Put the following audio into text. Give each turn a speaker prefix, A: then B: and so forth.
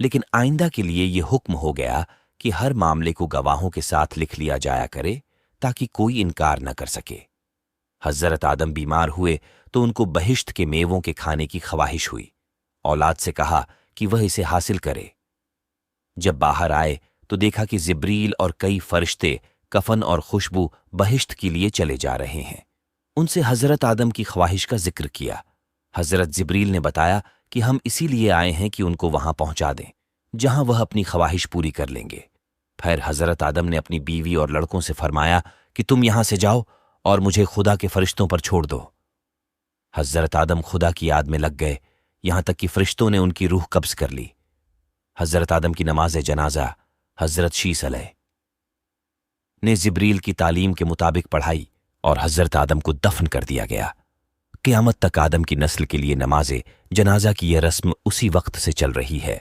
A: लेकिन आइंदा के लिए ये हुक्म हो गया कि हर मामले को गवाहों के साथ लिख लिया जाया करे ताकि कोई इनकार न कर सके। हजरत आदम बीमार हुए तो उनको बहिश्त के मेवों के खाने की ख्वाहिश हुई। औलाद से कहा कि वह इसे हासिल करे। जब बाहर आए तो देखा कि जिब्रील और कई फरिश्ते कफन और खुशबू बहिश्त के लिए चले जा रहे हैं। उनसे हजरत आदम की ख्वाहिश का जिक्र किया। हजरत जिब्रील ने बताया कि हम इसीलिए आए हैं कि उनको वहां पहुंचा दें जहां वह अपनी ख्वाहिश पूरी कर लेंगे। फिर हजरत आदम ने अपनी बीवी और लड़कों से फरमाया कि तुम यहां से जाओ और मुझे खुदा के फरिश्तों पर छोड़ दो। हजरत आदम खुदा की याद में लग गए, यहां तक कि फरिश्तों ने उनकी रूह कब्ज कर ली। हजरत आदम की नमाज जनाजा हजरत शीस अलैह ने जिब्रील की तालीम के मुताबिक पढ़ाई और हजरत आदम को दफन कर दिया गया। क़यामत तक आदम की नस्ल के लिए नमाज जनाजा की यह रस्म उसी वक्त से चल रही है